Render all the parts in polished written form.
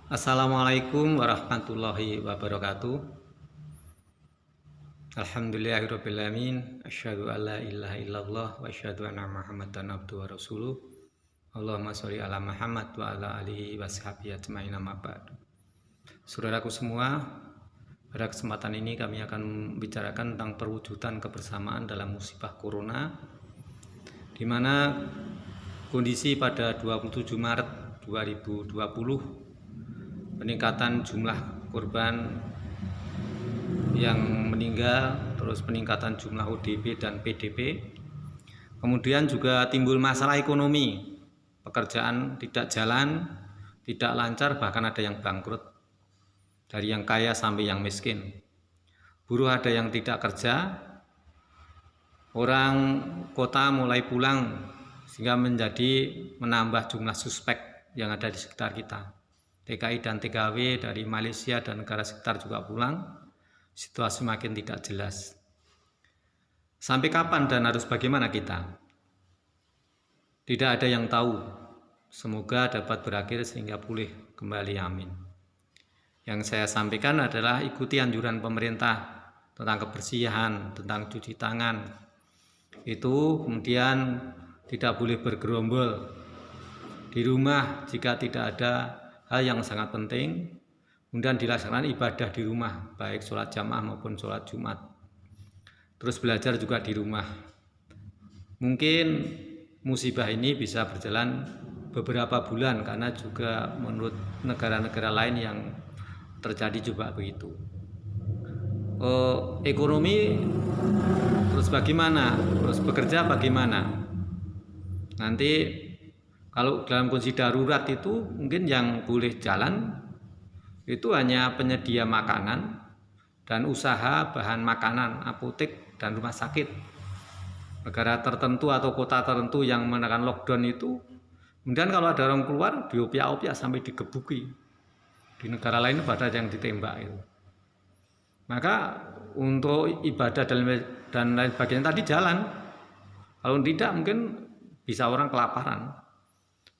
Assalamualaikum warahmatullahi wabarakatuh. Alhamdulillahirabbil alamin. Asyhadu an la ilaha illallah wa asyhadu anna Muhammadan abduhu wa rasuluh. Allahumma sholli ala Muhammad wa ala alihi washabihi ajmain amma ba'du. Saudaraku semua, pada kesempatan ini kami akan membicarakan tentang perwujudan kebersamaan dalam musibah corona, di mana kondisi pada 27 Maret 2020 peningkatan jumlah korban yang meninggal, terus peningkatan jumlah ODP dan PDP. Kemudian juga timbul masalah ekonomi, pekerjaan tidak jalan, tidak lancar, bahkan ada yang bangkrut, dari yang kaya sampai yang miskin. Buruh ada yang tidak kerja, orang kota mulai pulang, sehingga menambah jumlah suspek yang ada di sekitar kita. TKI dan TKW dari Malaysia dan negara sekitar juga pulang. Situasi makin tidak jelas. Sampai kapan dan harus bagaimana kita? Tidak ada yang tahu. Semoga dapat berakhir sehingga pulih kembali, amin. Yang saya sampaikan adalah ikuti anjuran pemerintah tentang kebersihan, tentang cuci tangan. Itu kemudian tidak boleh bergerombol di rumah jika tidak ada hal yang sangat penting. Kemudian dilaksanakan ibadah di rumah, baik sholat jamaah maupun sholat Jumat. Terus belajar juga di rumah. Mungkin musibah ini bisa berjalan beberapa bulan, karena juga menurut negara-negara lain yang terjadi juga begitu. Ekonomi terus bagaimana? Terus bekerja bagaimana? Nanti kalau dalam kondisi darurat itu mungkin yang boleh jalan itu hanya penyedia makanan dan usaha bahan makanan, apotek dan rumah sakit. Negara tertentu atau kota tertentu yang menekan lockdown itu, kemudian kalau ada orang keluar diopiak-opiak sampai digebuki. Di negara lain pada yang ditembak itu. Maka untuk ibadah dan lain sebagainya tadi jalan. Kalau tidak mungkin bisa orang kelaparan.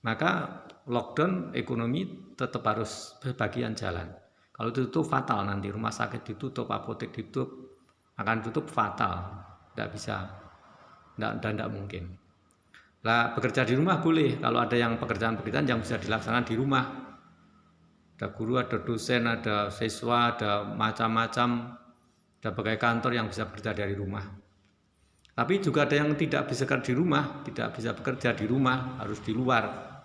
Maka lockdown ekonomi tetap harus berbagian jalan. Kalau ditutup fatal, nanti rumah sakit ditutup, apotek ditutup, akan tutup fatal, tidak bisa, tidak mungkin. Lah bekerja di rumah boleh, kalau ada yang pekerjaan-pekerjaan yang bisa dilaksanakan di rumah. Ada guru, ada dosen, ada siswa, ada macam-macam, ada pegawai kantor yang bisa bekerja dari rumah. Tapi juga ada yang tidak bisa bekerja di rumah, tidak bisa bekerja di rumah, harus di luar.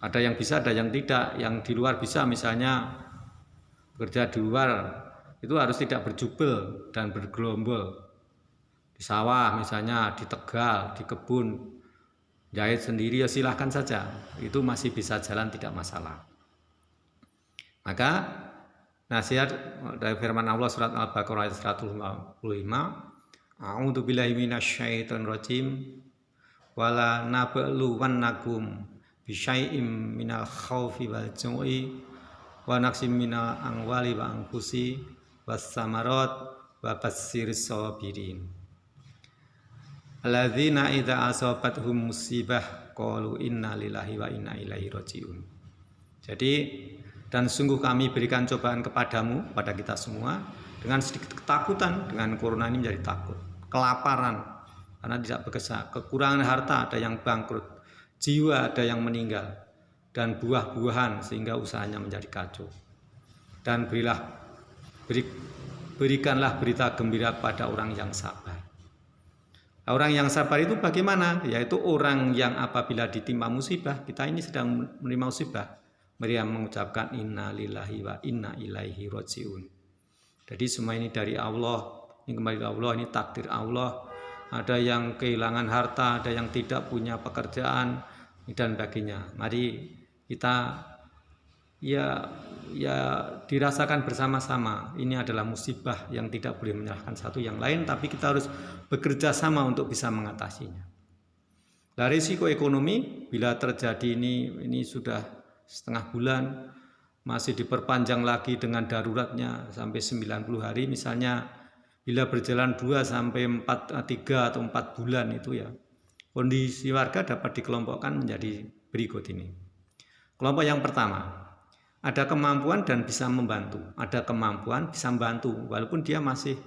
Ada yang bisa, ada yang tidak. Yang di luar bisa, misalnya bekerja di luar itu harus tidak berjubel dan bergerombol. Di sawah misalnya, di Tegal, di kebun, jahit sendiri ya silahkan saja. Itu masih bisa jalan, tidak masalah. Maka nasihat dari firman Allah surat Al-Baqarah ayat 155, A'udzubillahi minasyaitonir rajim, wala nabluwannakum bisyai'im minal khaufi wal ju'i wa naqsim minal amwali wa anfusi was samarat wa bassiris sabirin alladzina idza asabathum musibah qalu inna lillahi wa inna ilaihi rajiun. Jadi, dan sungguh kami berikan cobaan kepadamu, pada kita semua, dengan sedikit ketakutan. Dengan corona ini menjadi takut, kelaparan karena tidak bekerja, kekurangan harta, ada yang bangkrut, jiwa ada yang meninggal, dan buah-buahan sehingga usahanya menjadi kacau. Dan berikanlah berita gembira pada orang yang sabar. Orang yang sabar itu bagaimana? Yaitu orang yang apabila ditimpa musibah, kita ini sedang menerima musibah, mereka mengucapkan inna lillahi wa inna ilaihi rajiun. Jadi semua ini dari Allah, ini kembali ke Allah, ini takdir Allah. Ada yang kehilangan harta, ada yang tidak punya pekerjaan dan sebagainya. Mari kita ya dirasakan bersama-sama. Ini adalah musibah yang tidak boleh menyalahkan satu yang lain, tapi kita harus bekerja sama untuk bisa mengatasinya. Nah, risiko ekonomi bila terjadi ini sudah setengah bulan, masih diperpanjang lagi dengan daruratnya sampai 90 hari misalnya. Bila berjalan 2 sampai 3 atau 4 bulan itu ya, kondisi warga dapat dikelompokkan menjadi berikut ini. Kelompok yang pertama, ada kemampuan dan bisa membantu, ada kemampuan bisa membantu walaupun dia masih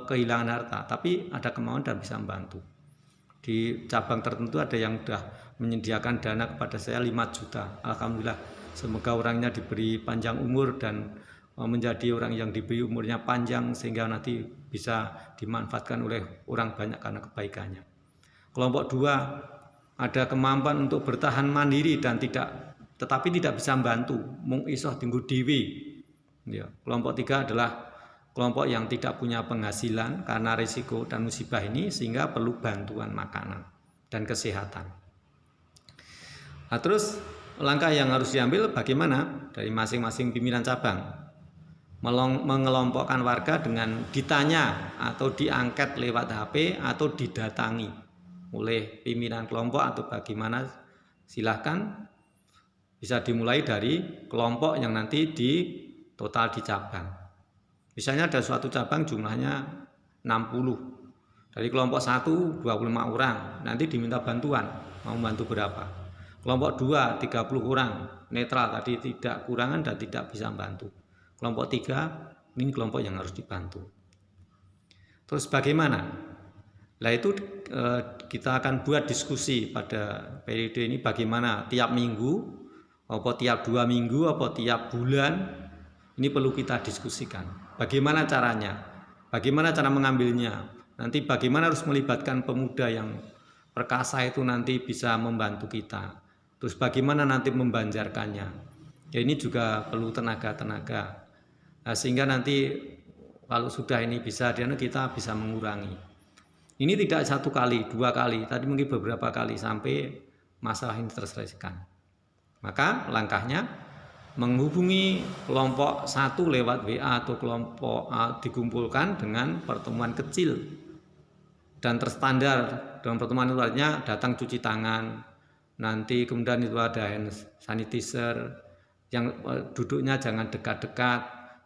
kehilangan harta, tapi ada kemampuan dan bisa membantu. Di cabang tertentu ada yang sudah menyediakan dana kepada saya 5 juta. Alhamdulillah, semoga orangnya diberi panjang umur dan menjadi orang yang diberi umurnya panjang sehingga nanti bisa dimanfaatkan oleh orang banyak karena kebaikannya. Kelompok 2 ada kemampuan untuk bertahan mandiri dan tetapi tidak bisa membantu, mung iso tinggu dewi. Ya. Kelompok 3 adalah kelompok yang tidak punya penghasilan karena risiko dan musibah ini sehingga perlu bantuan makanan dan kesehatan. Nah, terus langkah yang harus diambil bagaimana dari masing-masing pimpinan cabang mengelompokkan warga dengan ditanya atau diangket lewat HP atau didatangi oleh pimpinan kelompok atau bagaimana, silahkan bisa dimulai dari kelompok yang nanti total di cabang. Misalnya ada suatu cabang jumlahnya 60, dari kelompok 1 25 orang, nanti diminta bantuan, mau bantu berapa. Kelompok 2 30 orang, netral tadi, tidak kurangan dan tidak bisa membantu. Kelompok 3 ini kelompok yang harus dibantu. Terus bagaimana? Nah itu kita akan buat diskusi pada periode ini bagaimana tiap minggu, apa tiap 2 minggu, apa tiap bulan, ini perlu kita diskusikan. Bagaimana caranya? Bagaimana cara mengambilnya? Nanti bagaimana harus melibatkan pemuda yang perkasa itu nanti bisa membantu kita. Terus bagaimana nanti membanjarkannya? Ya ini juga perlu tenaga-tenaga. Nah, sehingga nanti kalau sudah ini bisa, kita bisa mengurangi. Ini tidak 1 kali, 2 kali, tadi mungkin beberapa kali sampai masalah ini terselesaikan. Maka langkahnya menghubungi kelompok 1 lewat WA atau kelompok A dikumpulkan dengan pertemuan kecil dan terstandar. Dalam pertemuan itu artinya datang cuci tangan, nanti kemudian itu ada hand sanitizer, yang duduknya jangan dekat-dekat,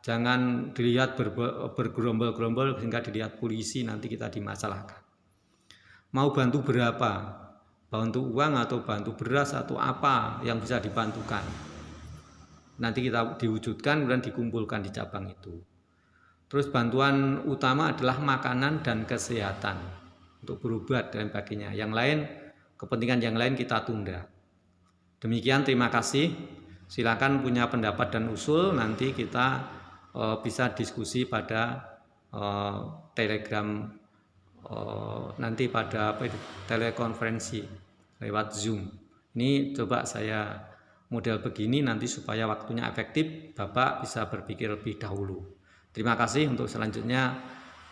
jangan dilihat bergerombol-gerombol sehingga dilihat polisi, nanti kita dimasalahkan. Mau bantu berapa? Bantu uang atau bantu beras atau apa yang bisa dibantukan? Nanti kita diwujudkan dan dikumpulkan di cabang itu. Terus bantuan utama adalah makanan dan kesehatan untuk berobat dan sebagainya. Yang lain, kepentingan yang lain kita tunda. Demikian, terima kasih. Silakan punya pendapat dan usul, nanti kita bisa diskusi pada Telegram, nanti pada telekonferensi lewat Zoom. Ini coba saya model begini nanti supaya waktunya efektif, Bapak bisa berpikir lebih dahulu. Terima kasih. Untuk selanjutnya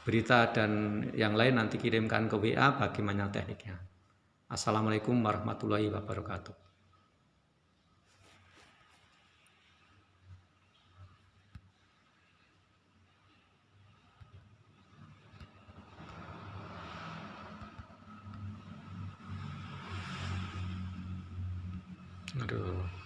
berita dan yang lain nanti kirimkan ke WA bagaimana tekniknya. Assalamualaikum warahmatullahi wabarakatuh. Aduh.